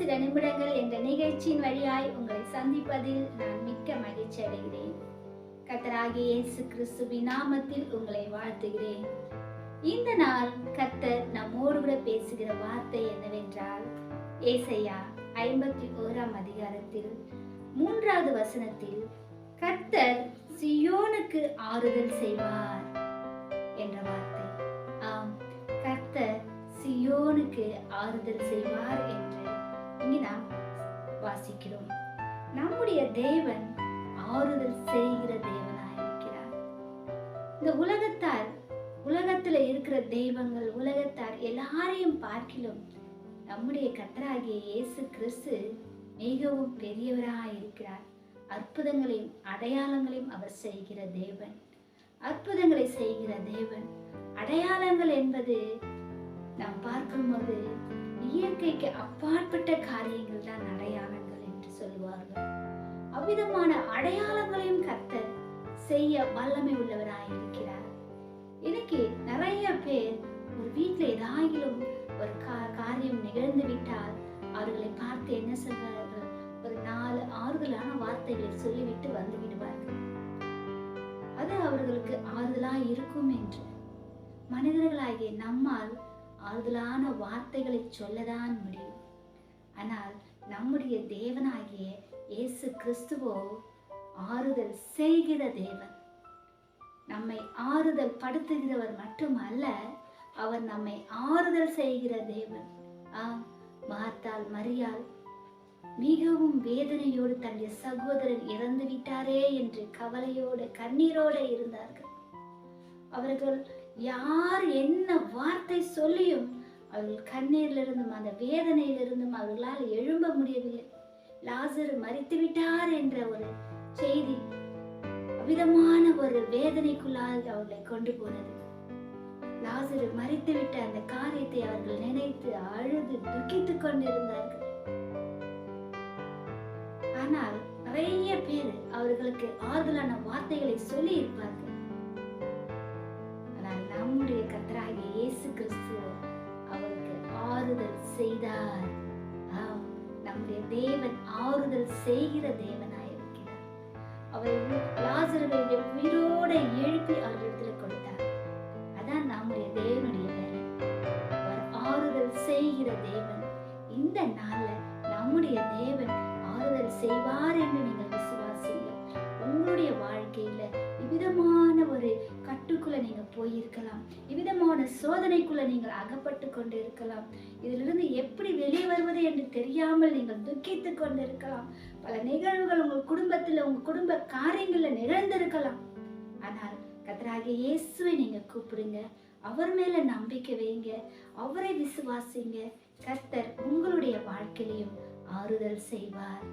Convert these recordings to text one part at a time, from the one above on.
சில நிமிடங்கள் என்ற நிகழ்ச்சியின் வழியாய் உங்களை சந்திப்பதில் நான் மிக்க மகிழ்ச்சி அடைகிறேன். கர்த்தராகிய இயேசு கிறிஸ்துவின் நாமத்தில் உங்களை வாழ்த்துகிறேன். இந்த நாள் கர்த்தர் நம்மோடு கூட பேசுகிற வார்த்தை என்னவென்றால், ஏசாயா 51ஆம் அதிகாரத்தில் 3வது வசனத்தில் கர்த்தர் சீயோனுக்கு ஆறுதல் செய்வார் என்ற வார்த்தை. ஆம், கர்த்தர் சீயோனுக்கு ஆறுதல் செய்வார் என்று இங்கு நாம் வாசிக்கிறோம். நம்முடைய தேவன் ஆறுதல் செய்கிற தேவனாயிருக்கிறார். இந்த உலகத்துல இருக்கிற தெய்வங்கள், உலகத்தார் எல்லாரையும் பார்க்கிலும் நம்முடைய கர்த்தராகிய இயேசு கிறிஸ்து மிகவும் பெரியவராயிருக்கிறார். அற்புதங்களையும் அடையாளங்களையும் அவர் செய்கிற தேவன். அற்புதங்களை செய்கிற தேவன். அடையாளங்கள் என்பது நாம் பார்க்கும்போது இயற்கைக்கு அப்பாற்பட்ட காரியங்கள் தான் அடையாளங்கள் என்று சொல்வார்கள். அவ்விதமான அடையாளங்களையும் கர்த்தர் செய்ய வல்லமை உள்ளவராயிருக்கிறார். இன்னைக்கு நிறைய பேர் ஒரு வீட்டில் ஏதாகிலும் ஒரு காரியம் நிகழ்ந்து விட்டால் அவர்களை பார்த்து என்ன சொல்வார்கள்? ஒரு 4 ஆறுதலான வார்த்தைகளை சொல்லிவிட்டு வந்து விடுவார்கள். அது அவர்களுக்கு ஆறுதலாய் இருக்கும் என்று. மனிதர்களாகிய நம்மால் ஆறுதலான வார்த்தைகளை சொல்லதான் முடியும். ஆனால் நம்முடைய தேவனாகிய இயேசு கிறிஸ்துவோ ஆறுதல் செய்கிற தேவன். நம்மை ஆறுதல் படுத்துகிறவர் மட்டுமல்ல, அவர் நம்மை ஆறுதல் செய்கிற தேவன். மார்த்தாள் மரியாள் மிகவும் வேதனையோடு தன்னுடைய சகோதரன் இறந்து விட்டாரே என்று கவலையோடு கண்ணீரோடு இருந்தார்கள். அவர்கள் யார் என்ன வார்த்தை சொல்லியும் அவர்கள் கண்ணீரிலிருந்தும் அந்த வேதனையிலிருந்தும் அவர்களால் எழும்ப முடியவில்லை. லாசரு மரித்து விட்டார் என்ற ஒரு செய்தி அவ்விதமான ஒரு வேதனைக்குள்ளால் அவர்களை கொண்டு போனது. லாசரு மரித்து விட்ட அந்த காரியத்தை அவர்கள் நினைத்து அழுது துக்கித்துக் கொண்டிருந்தார்கள். ஆனால் நிறைய பேர் அவர்களுக்கு ஆறுதலான வார்த்தைகளை சொல்லி இருப்பார்கள். நம்முடைய கர்த்தராகிய இயேசு கிறிஸ்து அவருக்கு ஆறுதல் செய்தார். நம்முடைய தேவன் ஆறுதல் செய்கிற தேவனாயிருக்கிறார். அவர் லாசருவை உயிரோட எழுப்பி அவரிடத்தில் கொடுத்தார். அதான் நம்முடைய தேவனுடைய வேலை. அவர் ஆறுதல் செய்கிற தேவன். இந்த நாள்ல நம்முடைய தேவன் ஆறுதல் செய்வார் என்று நீங்கள் விசுவாசிங்க. உங்களுடைய வாழ்க்கையில இவ்விதமான ஒரு கட்டுக்குள்ள நீங்க போயிருக்கலாம். இவ்விதமான சோதனைக்குள்ள நீங்கள் அகப்பட்டு கொண்டு இருக்கலாம். இதிலிருந்து எப்படி வெளியே வருவது என்று தெரியாமல் நீங்கள் துக்கித்து கொண்டு இருக்கலாம். பல நிகழ்வுகள் உங்கள் குடும்பத்துல, உங்க குடும்ப காரியங்கள்ல நிகழ்ந்திருக்கலாம். ஆனால் கர்த்தராகிய இயேசுவை நீங்க கூப்பிடுங்க. அவர் மேல நம்பிக்கை வைங்க. அவரை விசுவாசிங்க. கர்த்தர் உங்களுடைய வாழ்க்கையிலையும் ஆறுதல் செய்வார்.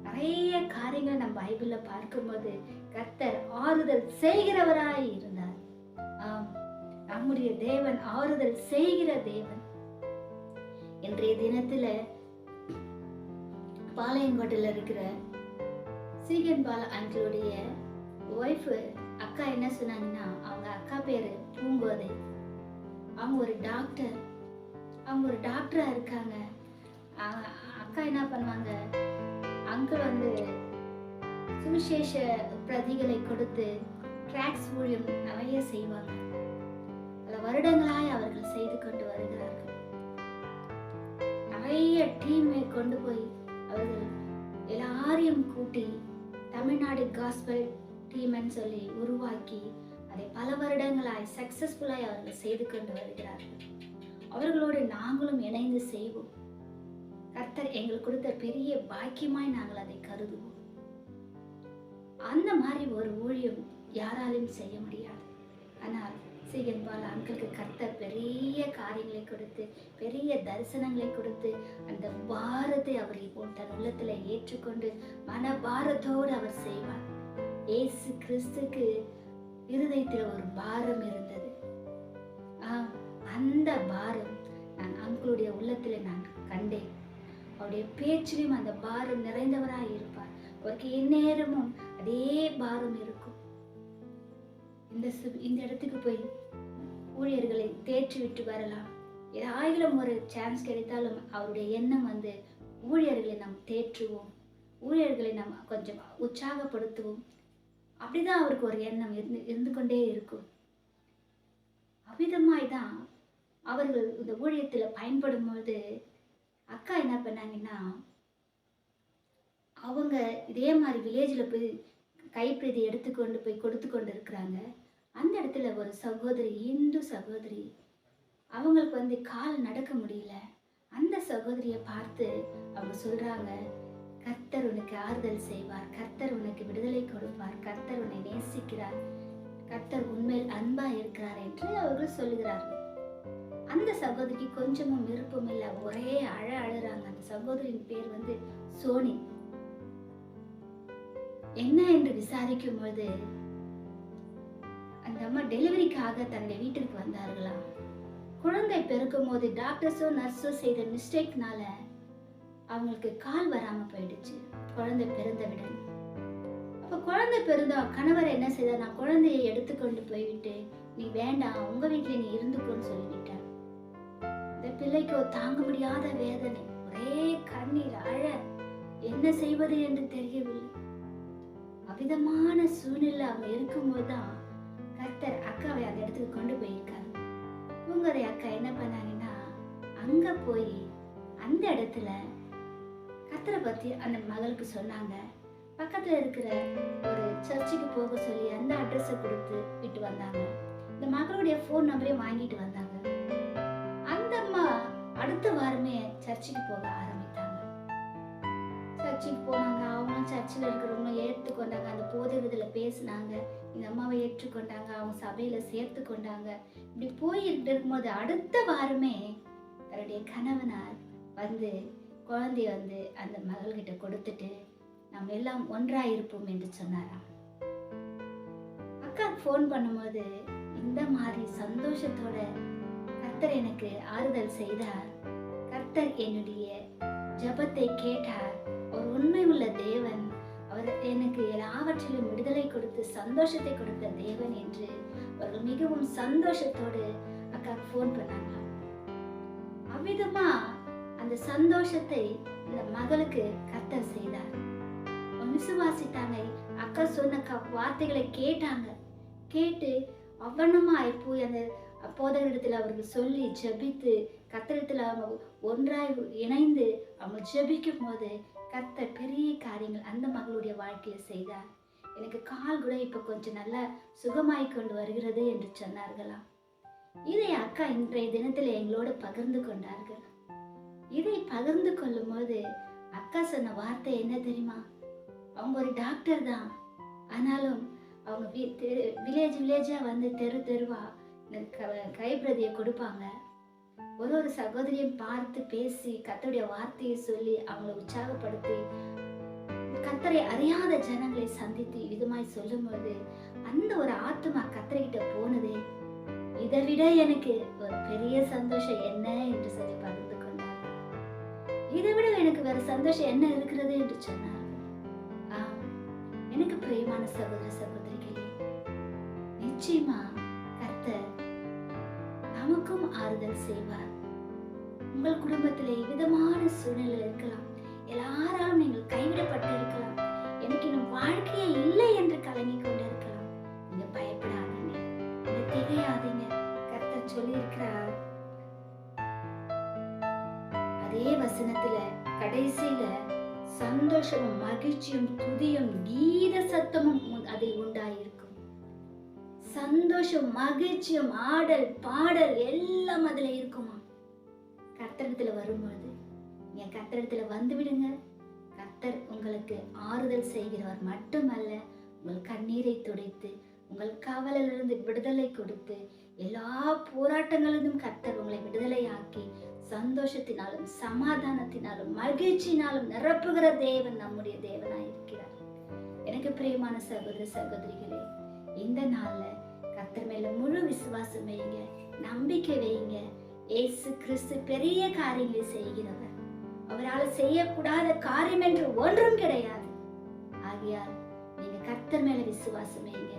நிறைய காரியங்கள் நம்ம பைபிள்ல பார்க்கும்போது கர்த்தர் ஆறுதல் செய்கிறவராய் இருந்தார். நம்முடைய தேவன் ஆறுதல் செய்கிற தேவன். இன்றைய தினத்துல பாளையங்கோட்டையில இருக்கிற சீகன் பால அங்கிளுடைய ஒய்ஃப் அக்கா என்ன சொன்னாங்கன்னா, அவங்க அக்கா பேரு பூங்கோதை. அவங்க ஒரு டாக்டரா இருக்காங்க. அக்கா என்ன பண்ணுவாங்க, அங்கிள் சுவிசேஷ பிரதிகளை கொடுத்து டிராக்ஸ் ஊழியம் நிறைய செய்வாங்க. பல வருடங்களாய் அவர்கள் செய்து கொண்டு வருகிறார்கள். நிறைய டீமை கொண்டு போய் அவர்கள் எல்லாரையும் கூட்டி தமிழ்நாடு காஸ்பல் டீம்னு சொல்லி உருவாக்கி அதை பல வருடங்களாய் சக்சஸ்ஃபுல்லாய் அவர்கள் செய்து கொண்டு வருகிறார்கள். அவர்களோடு நாங்களும் இணைந்து செய்வோம். கர்த்தர் எங்களுக்கு கொடுத்த பெரிய பாக்கியமாய் நாங்கள் அதை கருதுவோம். அந்த மாதிரி ஒரு ஊழியம் யாராலும் செய்ய முடியாது. ஆனால் சீகன் பால் அங்கிளுக்கு கர்த்தர் பெரிய காரியங்களை கொடுத்து, பெரிய தரிசனங்களை கொடுத்து, அந்த பாரத்தை அவர் இப்போ தன் உள்ளத்துல ஏற்றுக்கொண்டு மன பாரத்தோடு அவர் செய்வார். இயேசு கிறிஸ்துக்கு இருதயத்தில் ஒரு பாரம் இருந்தது. அந்த பாரம் நான் அங்கிளுடைய உள்ளத்துல நான் கண்டேன். அவருடைய பேச்சிலும் அந்த பாரம் நிறைந்தவராய் இருப்பார். அவருக்கு எந்நேரமும் அதே பாரம் இருக்கும். இந்த இடத்துக்கு போய் ஊழியர்களை தேற்றி விட்டு வரலாம். ஏதாயிலும் ஒரு சான்ஸ் கிடைத்தாலும் அவருடைய எண்ணம் ஊழியர்களை நாம் தேற்றுவோம், ஊழியர்களை நாம் கொஞ்சம் உற்சாகப்படுத்துவோம். அப்படிதான் அவருக்கு ஒரு எண்ணம் இருந்து கொண்டே இருக்கும். அவ்விதமாய் தான் அவர்கள் இந்த ஊழியத்தில் பயன்படும் போது அக்கா என்ன பண்ணாங்கன்னா, அவங்க இதே மாதிரி வில்லேஜில் போய் கைப்பிரதி எடுத்துக்கொண்டு போய் கொடுத்து கொண்டு இருக்கிறாங்க. அந்த இடத்துல ஒரு சகோதரி, இந்து சகோதரி, அவங்களுக்கு கால் நடக்க முடியல. அந்த சகோதரியை பார்த்து அவங்க சொல்றாங்க, கர்த்தர் உனக்கு ஆறுதல் செய்வார், கர்த்தர் உனக்கு விடுதலை கொடுப்பார், கர்த்தர் உன்னை நேசிக்கிறார், கர்த்தர் உண்மையில் அன்பா இருக்கிறார் என்று அவர்கள் சொல்லுகிறார்கள். அந்த சகோதரிக்கு கொஞ்சமும் விருப்பம் இல்லை, ஒரே அழுறாங்க. அந்த சகோதரியின் பேர் சோனி. என்ன என்று விசாரிக்கும் பொழுது அந்த அம்மா டெலிவரிக்காக தன்னுடைய வீட்டிற்கு வந்தார்களா. குழந்தை பெருக்கும் போது டாக்டர்ஸோ நர்ஸோ செய்த மிஸ்டேக்னால அவங்களுக்கு கால் வராம போயிடுச்சு குழந்தை பிறந்தவுடன். அப்ப குழந்தை பிறந்த கணவர் என்ன செய்தார், நான் குழந்தையை எடுத்துக்கொண்டு போய்விட்டு நீ வேண்டாம், உங்க வீட்டுல நீ இருந்துக்கோன்னு சொல்லிவிட்டார். இந்த பிள்ளைக்கோ தாங்க முடியாத வேதனை, ஒரே கண்ணீர், அழ, என்ன செய்வது என்று தெரியவில்லை. அவ்விதமான சூழ்நிலை அவங்க இருக்கும்போதுதான் கர்த்தர் அக்காவை அந்த இடத்துக்கு கொண்டு போயிருக்காங்க. பூங்கரை அக்கா என்ன பண்ணாங்கன்னா, அங்க போய் அந்த இடத்துல கர்த்தரை பத்தி அந்த மகளுக்கு சொன்னாங்க. பக்கத்துல இருக்கிற ஒரு சர்ச்சுக்கு போக சொல்லி அந்த அட்ரஸை கொடுத்து விட்டு வந்தாங்க. இந்த மகளுடைய போன் நம்பரையும் வாங்கிட்டு வந்தாங்க. அந்த அம்மா அடுத்த வாரமே சர்ச்சுக்கு போக ஆரம்பித்தாங்க. சர்ச்சுக்கு போனாங்க. அவங்களும் சர்ச்சில் இருக்கிறவங்களும் ஏற்றுக்கொண்டாங்க. அந்த போதகத்துல பேசினாங்க. இந்த அம்மாவை ஏற்றுக்கொண்டாங்க. அவங்க சபையில சேர்த்து கொண்டாங்க. இப்படி போயிட்டு இருக்கும்போது அடுத்த வாரமே தன்னுடைய கணவனார் குழந்தைய அந்த மகள்கிட்ட கொடுத்துட்டு நம்ம எல்லாம் ஒன்றாயிருப்போம் என்று சொன்னாராம். அக்கா போன் பண்ணும்போது இந்த மாதிரி சந்தோஷத்தோட கர்த்தர் எனக்கு ஆறுதல் செய்தார், கர்த்தர் என்னுடைய ஜெபத்தை கேட்டார், ஒரு உண்மை உள்ள தேவன், அவர் எனக்கு எல்லாவற்றிலும் விடுதலை கொடுத்து சந்தோஷத்தை கொடுத்த தேவன் என்று அவர்கள் மிகவும் சந்தோஷத்தோடு அக்காவுக்கு போன் பண்ணாங்க. அவ்விதமா அந்த சந்தோஷத்தை இந்த மகளுக்கு கர்த்தர் செய்தார். விசுவாசித்தாங்க. அக்கா சொன்ன வார்த்தைகளை கேட்டாங்க. கேட்டு அவ்வளமாய் போய் அந்த போதகரிடத்தில் அவர்கள் சொல்லி ஜெபித்து கர்த்தரிடத்தில் அவங்க ஒன்றாய் இணைந்து அவங்க ஜெபிக்கும் போது கர்த்தர் பெரிய காரியங்கள் அந்த மகளுடைய வாழ்க்கையில செய்தார். எனக்கு கால் கூட இப்ப கொஞ்சம் நல்லா சுகமாய் கொண்டு வருகிறது என்று சொன்னார்களாம். இதை அக்கா இன்றைய தினத்தில் எங்களோடு பகிர்ந்து கொண்டார்கள். இதை பகிர்ந்து கொள்ளும் போது அக்கா சொன்ன வார்த்தை என்ன தெரியுமா? அவங்க ஒரு டாக்டர் தான், ஆனாலும் அவங்க வில்லேஜா தெரு தெருவா கைப்பிரதியை கொடுப்பாங்க. ஒரு சகோதரியும் பார்த்து பேசி கர்த்தருடைய வார்த்தையை சொல்லி அவங்களை உற்சாகப்படுத்தி கர்த்தரை அறியாத ஜனங்களை சந்தித்து விதமாய் சொல்லும் போது அந்த ஒரு ஆத்மா கர்த்தர்கிட்ட போனதே, இதை விட எனக்கு ஒரு பெரிய சந்தோஷம் என்ன என்று சொல்லி பகிர்ந்து கொண்டார். இதை விட எனக்கு வேற சந்தோஷம் என்ன இருக்கிறது என்று சொன்னார். எனக்கு பிரியமான சகோதர சகோதரிகளே, நிச்சயமா கர்த்தர் நமக்கும் ஆறுதல் செய்வார். உங்கள் குடும்பத்திலே விதமான சூழ்நிலை இருக்கலாம். எல்லாராலும் நீங்கள் கைவிடப்பட்டு இருக்கலாம். எனக்கு இன்னும் வாழ்க்கையே இல்லை என்று கலங்கி கொண்டு இருக்கலாம். நீங்க பயப்படாதீங்க, நீங்க திகையாதீங்க. கர்த்தர் சொல்லி இருக்கிறார். அதே வசனத்துல கடைசியில சந்தோஷமும் மகிழ்ச்சியும் துதியும் கீத சத்தமும் அதில் உண்டாயிருக்கும். சந்தோஷம், மகிழ்ச்சியும், ஆடல், பாடல் எல்லாம் அதுல இருக்குமா. கர்த்தரிடத்துல வரும்பொழுது நீங்க கர்த்தரிடத்துல வந்து விடுங்க. கர்த்தர் உங்களுக்கு ஆறுதல் செய்கிறவர் மட்டுமல்ல, உங்கள் கண்ணீரை துடைத்து உங்கள் கவலையிலிருந்து விடுதலை கொடுத்து எல்லா போராட்டங்களிலும் கர்த்தர் உங்களை விடுதலையாக்கி சந்தோஷத்தினாலும் சமாதானத்தினாலும் மகிழ்ச்சினாலும் நிரப்புகிற தேவன் நம்முடைய தேவனாய் இருக்கிறார். எனக்கு பிரியமான சகோதர சகோதரிகளே, இந்த நாள்ல கர்த்தர் மேல முழு விசுவாசம் வைங்க, நம்பிக்கை வைங்க. இயேசு கிறிஸ்து பெரிய காரியங்களை செய்கிறவர். அவரால் செய்யக்கூடாத காரியம் என்று ஒன்றும் கிடையாது. ஆகையால் நீங்க கர்த்தர் மேல விசுவாசம் வைங்க.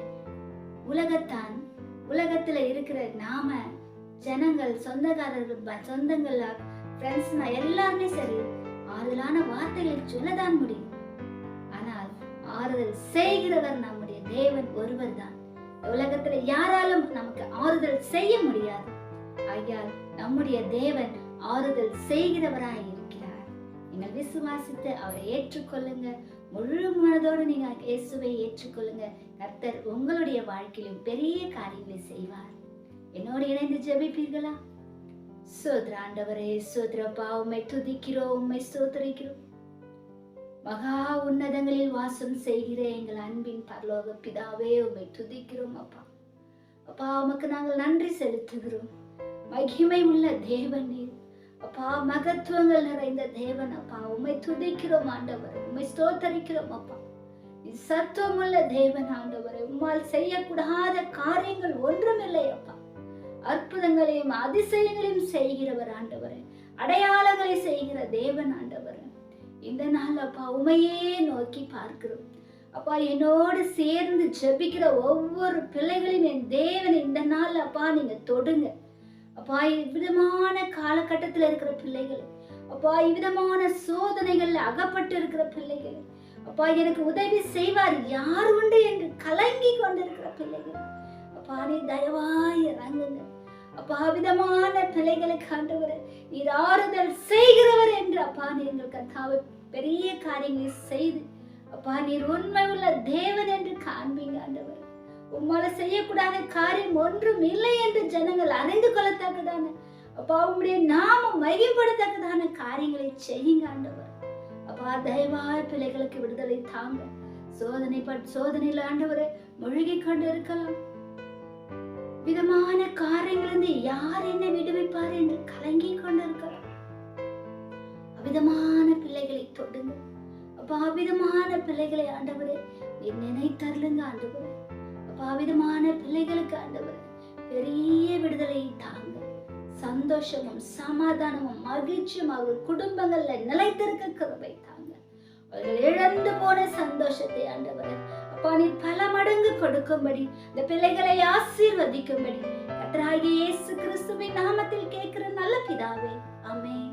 உலகத்துல இருக்கிற நாம ஜனங்கள், சொந்தக்காரர்கள், சொந்தங்கள், ஃப்ரெண்ட்ஸ்னா எல்லாருமே சரி, ஆறுதலான வார்த்தைகளை சொல்லதான் முடியும். ஆனால் ஆறுதல் செய்கிறவர் நம்முடைய தேவன் ஒருவர் தான். உலகத்துல யாராலும் நமக்கு ஆறுதல் செய்ய முடியாது. ஐயால் நம்முடைய தேவன் ஆறுதல் செய்கிறவராய் இருக்கிறார். நீங்கள் விசுவாசித்து அவரை ஏற்றுக்கொள்ளுங்க. முழு மனதோடு நீங்க இயேசுவை ஏற்றுக்கொள்ளுங்க. கர்த்தர் உங்களுடைய வாழ்க்கையிலும் பெரிய காரியங்களை செய்வார். என்னோடு இணைந்து ஜெபிப்பீர்களா? சோத்ர ஆண்டவரே, சோத்ரப்பா, உம்மை துதிக்கிறோம், உம்மை ஸ்தோத்திரிக்கிறோம். மகா உன்னதங்களில் வாசம் செய்கிற எங்கள் அன்பின் பரலோக பிதாவே, உம்மை துதிக்கிறோம் அப்பா. அப்பா, உமக்கு நாங்கள் நன்றி செலுத்துகிறோம். மகிமை உள்ள தேவன் நீர் அப்பா, மகத்துவங்கள் நிறைந்த தேவன் அப்பா, உம்மை துதிக்கிறோம் ஆண்டவர், உம்மை ஸ்தோத்தரிக்கிறோம் அப்பா. சத்துவமுள்ள தேவன் ஆண்டவரை, உம்மால் செய்யக்கூடாத காரியங்கள் ஒன்றுமில்லை அப்பா. அற்புதங்களையும் அதிசயங்களையும் செய்கிறவர் ஆண்டவரே, அடையாளங்களை செய்கிற தேவன் ஆண்டவர். இந்த நாள் அப்பா உமையே நோக்கி பார்க்கிறோம் அப்பா. என்னோடு சேர்ந்து ஜெபிக்கிற ஒவ்வொரு பிள்ளைகளையும் என் தேவன் இந்த நாள் அப்பா நீங்க தொடுங்க அப்பா. இவ்விதமான காலகட்டத்தில் இருக்கிற பிள்ளைகள் அப்பா, இவ்விதமான சோதனைகள்ல அகப்பட்டு இருக்கிற பிள்ளைகள் அப்பா, எனக்கு உதவி செய்வார் யார் உண்டு என்று கலங்கி கொண்டிருக்கிற பிள்ளைகள் அப்பா, நீ தயவாய் இறங்குங்க அப்பா. விதமான பிள்ளைகளுக்கு ஆண்டவர் நீர் ஆறுதல் செய்கிறவர் என்று அப்பா, நீங்கள் கர்த்தாவை பெரிய காரியங்களை செய்து அப்பா, நீர் உண்மை உள்ள தேவன் என்று காண்பீங்க ஆண்டவர். உம்மால செய்யக்கூடாத காரியம் ஒன்றும் இல்லை என்று ஜனங்கள் அறிந்து கொள்ளத்தக்கதான அப்பா, உம்முடைய நாமம் மகிமைப்படத்தக்கதான காரியங்களை செய்யுங்க ஆண்டவர். அப்பா, தயவாய் பிள்ளைகளுக்கு விடுதலை தாங்க. சோதனையில ஆண்டவரை மூழ்கி கொண்டு இருக்கலாம். விதமான காரியங்களிலிருந்து யார் என்ன விடுவிப்பார் என்று கலங்கி கொண்டிருக்கலாம். அவிதமான பிள்ளைகளை தொடுங்க அப்பா. அவிதமான பிள்ளைகளை ஆண்டவரே நீர் நினைத்தருளுங்க ஆண்டவரே. அப்பா, அவிதமான பிள்ளைகளுக்கு ஆண்டவரே பெரிய விடுதலை தாங்க. சந்தோஷமும் சமாதானமும் மகிழ்ச்சியும் அவர்கள் குடும்பங்கள்ல நிலைத்திருக்க கிருபை தாங்க. அவர்கள் இழந்து போன சந்தோஷத்தை ஆண்டவரே அப்பா நீர் பல மடங்கு கொடுக்கும்படி, இந்த பிள்ளைகளை ஆசீர்வதிக்கும்படி கர்த்தராகிய இயேசு கிறிஸ்துவின் நாமத்தில் கேட்கிற நல்ல பிதாவே, ஆமென்.